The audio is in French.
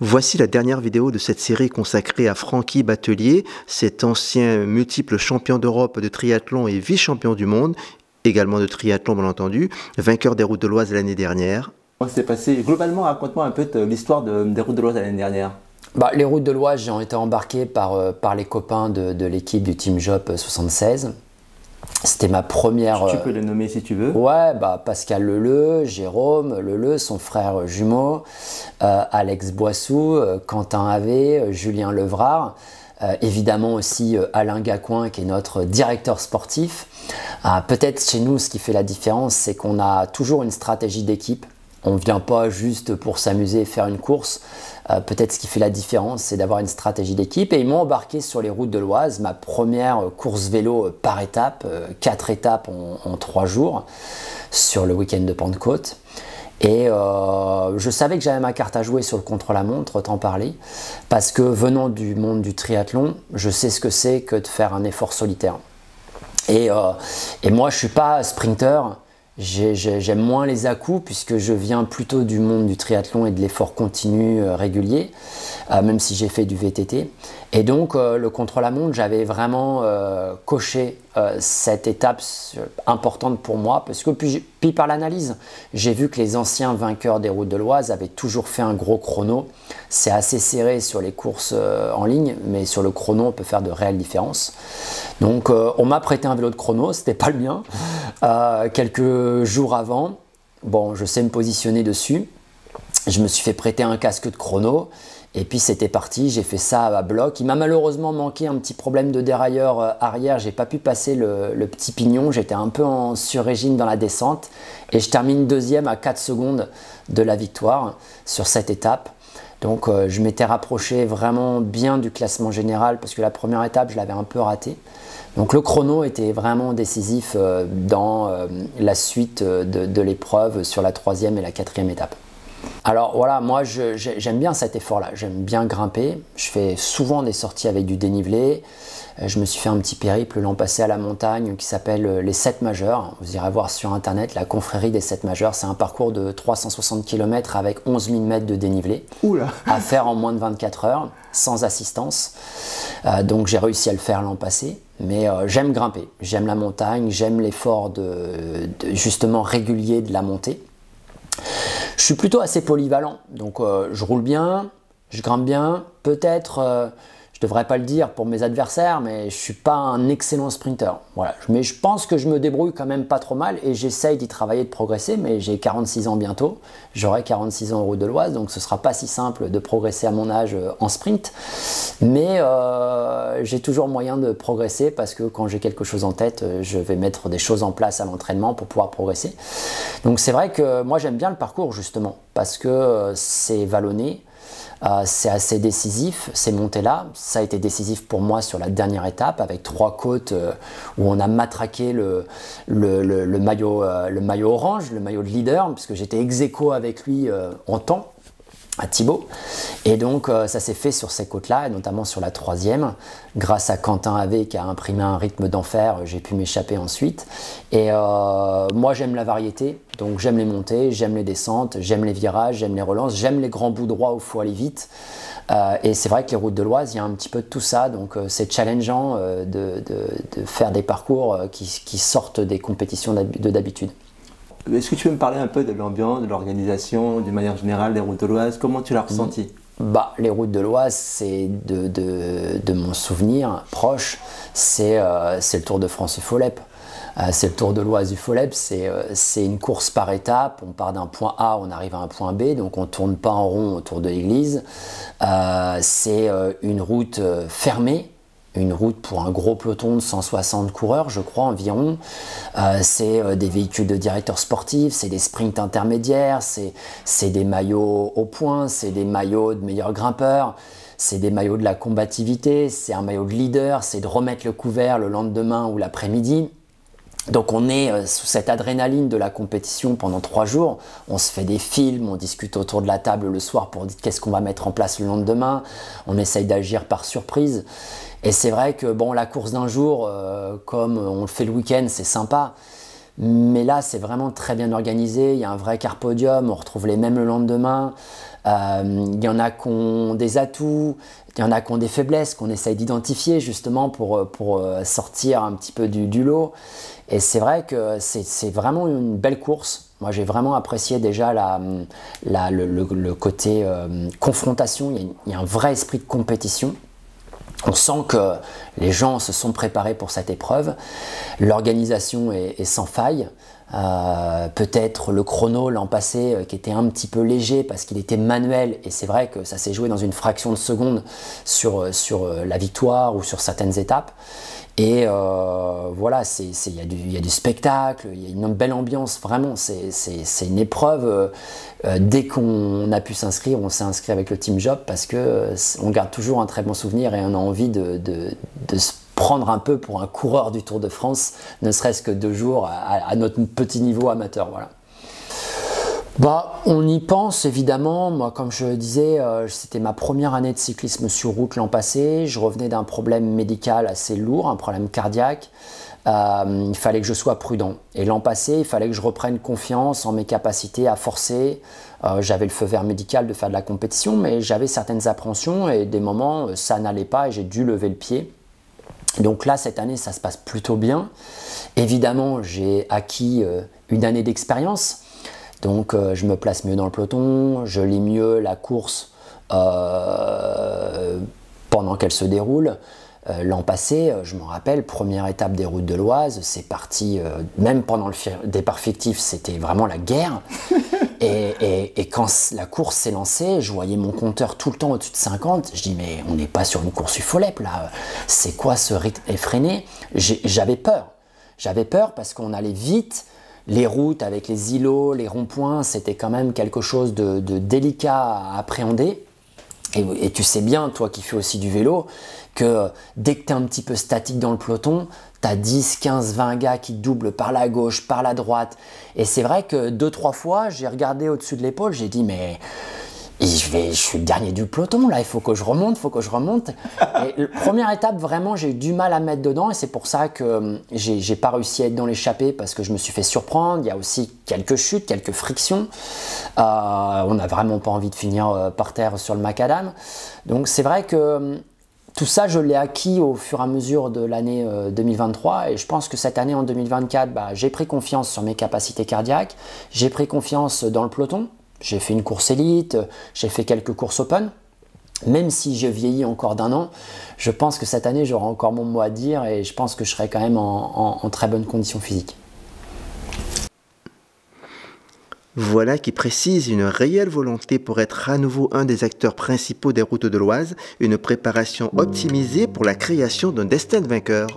Voici la dernière vidéo de cette série consacrée à Francky Batelier, cet ancien multiple champion d'Europe de triathlon et vice-champion du monde, également de triathlon bien entendu, vainqueur des Routes de l'Oise l'année dernière. Comment s'est passé? Globalement, raconte-moi un peu l'histoire des Routes de l'Oise l'année dernière. Les Routes de l'Oise, j'ai été embarqué par les copains de l'équipe du Team Jop 76. C'était ma première... Tu peux les nommer si tu veux. Ouais, Pascal Leleu, Jérôme Leleu, son frère jumeau, Alex Boissou, Quentin Havé, Julien Levrard, évidemment aussi Alain Gacoin qui est notre directeur sportif. Peut-être chez nous, ce qui fait la différence, c'est qu'on a toujours une stratégie d'équipe. On ne vient pas juste pour s'amuser et faire une course. Peut-être ce qui fait la différence, c'est d'avoir une stratégie d'équipe. Et ils m'ont embarqué sur les Routes de l'Oise, ma première course vélo par étape, 4 étapes en 3 jours, sur le week-end de Pentecôte. Et je savais que j'avais ma carte à jouer sur le contre-la-montre, autant parler, parce que venant du monde du triathlon, je sais ce que c'est que de faire un effort solitaire. Et moi, je ne suis pas sprinter. J'aime moins les à-coups puisque je viens plutôt du monde du triathlon et de l'effort continu régulier, même si j'ai fait du VTT. Et donc le contre-la-montre, j'avais vraiment coché cette étape importante pour moi parce que puis par l'analyse, j'ai vu que les anciens vainqueurs des Routes de l'Oise avaient toujours fait un gros chrono. C'est assez serré sur les courses en ligne, mais sur le chrono, on peut faire de réelles différences. Donc on m'a prêté un vélo de chrono, c'était pas le mien. Quelques jours avant, bon, je sais me positionner dessus. Je me suis fait prêter un casque de chrono et puis c'était parti. J'ai fait ça à bloc. Il m'a malheureusement manqué un petit problème de dérailleur arrière. J'ai pas pu passer le petit pignon. J'étais un peu en sur-régime dans la descente et je termine deuxième à 4 secondes de la victoire sur cette étape. Donc je m'étais rapproché vraiment bien du classement général parce que la première étape, je l'avais un peu ratée. Donc le chrono était vraiment décisif dans la suite de l'épreuve sur la 3e et la 4e étape. Alors voilà, moi j'aime bien cet effort-là, j'aime bien grimper. Je fais souvent des sorties avec du dénivelé. Je me suis fait un petit périple l'an passé à la montagne qui s'appelle les 7 majeurs. Vous irez voir sur internet la confrérie des 7 majeurs. C'est un parcours de 360 km avec 11 000 mètres de dénivelé. Oula. À faire en moins de 24 heures, sans assistance. Donc j'ai réussi à le faire l'an passé. Mais j'aime grimper, j'aime la montagne, j'aime l'effort justement régulier de la montée. Je suis plutôt assez polyvalent, donc je roule bien, je grimpe bien. Peut-être, je ne devrais pas le dire pour mes adversaires, mais je ne suis pas un excellent sprinter. Voilà. Mais je pense que je me débrouille quand même pas trop mal et j'essaye d'y travailler, de progresser. Mais j'ai 46 ans bientôt, j'aurai 46 ans aux Routes de l'Oise, donc ce ne sera pas si simple de progresser à mon âge en sprint. Mais j'ai toujours moyen de progresser parce que quand j'ai quelque chose en tête, je vais mettre des choses en place à l'entraînement pour pouvoir progresser. Donc c'est vrai que moi j'aime bien le parcours justement parce que c'est vallonné. C'est assez décisif, ces montées-là. Ça a été décisif pour moi sur la dernière étape avec 3 côtes où on a matraqué le maillot orange, le maillot de leader, puisque j'étais ex-aequo avec lui en temps à Thibaut. Et donc ça s'est fait sur ces côtes-là, et notamment sur la 3e. Grâce à Quentin Havé qui a imprimé un rythme d'enfer, j'ai pu m'échapper ensuite. Et moi j'aime la variété, donc j'aime les montées, j'aime les descentes, j'aime les virages, j'aime les relances, j'aime les grands bouts droits où il faut aller vite. Et c'est vrai que les Routes de l'Oise, il y a un petit peu de tout ça, donc c'est challengeant de faire des parcours qui sortent des compétitions d'habitude. Est-ce que tu peux me parler un peu de l'ambiance, de l'organisation, d'une manière générale des Routes de l'Oise? Comment tu l'as ressenti? Les Routes de l'Oise, c'est de mon souvenir proche, c'est le Tour de France UFOLEP. C'est le Tour de l'Oise UFOLEP, c'est une course par étape. On part d'un point A, on arrive à un point B, donc on ne tourne pas en rond autour de l'église. C'est une route fermée. Une route pour un gros peloton de 160 coureurs, je crois, environ. C'est des véhicules de directeurs sportifs, c'est des sprints intermédiaires, c'est des maillots au point, c'est des maillots de meilleurs grimpeurs, c'est des maillots de la combativité, c'est un maillot de leader, c'est de remettre le couvert le lendemain ou l'après-midi. Donc on est sous cette adrénaline de la compétition pendant 3 jours, on se fait des films, on discute autour de la table le soir pour dire qu'est-ce qu'on va mettre en place le lendemain, on essaye d'agir par surprise. Et c'est vrai que bon, la course d'un jour, comme on le fait le week-end, c'est sympa, Mais là, c'est vraiment très bien organisé. Il y a un vrai carpodium, on retrouve les mêmes le lendemain. Il y en a qui ont des atouts, il y en a qui ont des faiblesses qu'on essaye d'identifier justement pour sortir un petit peu du lot. Et c'est vrai que c'est vraiment une belle course. Moi, j'ai vraiment apprécié déjà le côté confrontation. Il y a un vrai esprit de compétition. On sent que les gens se sont préparés pour cette épreuve. L'organisation est sans faille. Peut-être le chrono l'an passé qui était un petit peu léger parce qu'il était manuel, et c'est vrai que ça s'est joué dans une fraction de seconde sur la victoire ou sur certaines étapes. Et voilà, il y a du spectacle, il y a une belle ambiance, vraiment, c'est une épreuve. Dès qu'on a pu s'inscrire, on s'est inscrit avec le Team Job parce qu'on garde toujours un très bon souvenir et on a envie de se prendre un peu pour un coureur du Tour de France, ne serait-ce que 2 jours à notre petit niveau amateur. Voilà. Bah, on y pense évidemment. Moi, comme je le disais, c'était ma première année de cyclisme sur route l'an passé. Je revenais d'un problème médical assez lourd, un problème cardiaque. Il fallait que je sois prudent. Et l'an passé, il fallait que je reprenne confiance en mes capacités à forcer. J'avais le feu vert médical de faire de la compétition, mais j'avais certaines appréhensions et des moments, ça n'allait pas et j'ai dû lever le pied. Donc là, cette année, ça se passe plutôt bien. Évidemment, j'ai acquis une année d'expérience. Donc je me place mieux dans le peloton, je lis mieux la course pendant qu'elle se déroule. L'an passé, je me rappelle, première étape des routes de l'Oise, c'est parti, même pendant le départ fictif, c'était vraiment la guerre. Et quand la course s'est lancée, je voyais mon compteur tout le temps au-dessus de 50. Je dis, mais on n'est pas sur une course UFOLEP là, c'est quoi ce rythme effréné? J'avais peur. J'avais peur parce qu'on allait vite. Les routes avec les îlots, les ronds-points, c'était quand même quelque chose de délicat à appréhender. Et tu sais bien, toi qui fais aussi du vélo, que dès que tu es un petit peu statique dans le peloton, tu as 10, 15, 20 gars qui te doublent par la gauche, par la droite. Et c'est vrai que 2-3 fois, j'ai regardé au-dessus de l'épaule, j'ai dit mais je suis le dernier du peloton là, il faut que je remonte, Et première étape, vraiment, j'ai eu du mal à me mettre dedans et c'est pour ça que j'ai pas réussi à être dans l'échappée parce que je me suis fait surprendre. Il y a aussi quelques chutes, quelques frictions. On n'a vraiment pas envie de finir par terre sur le macadam. Donc c'est vrai que tout ça, je l'ai acquis au fur et à mesure de l'année 2023 et je pense que cette année en 2024, j'ai pris confiance sur mes capacités cardiaques, j'ai pris confiance dans le peloton. J'ai fait une course élite, j'ai fait quelques courses open. Même si je vieillis encore d'1 an, je pense que cette année, j'aurai encore mon mot à dire et je pense que je serai quand même en très bonne condition physique. Voilà qui précise une réelle volonté pour être à nouveau un des acteurs principaux des routes de l'Oise, une préparation optimisée pour la création d'un destin de vainqueur.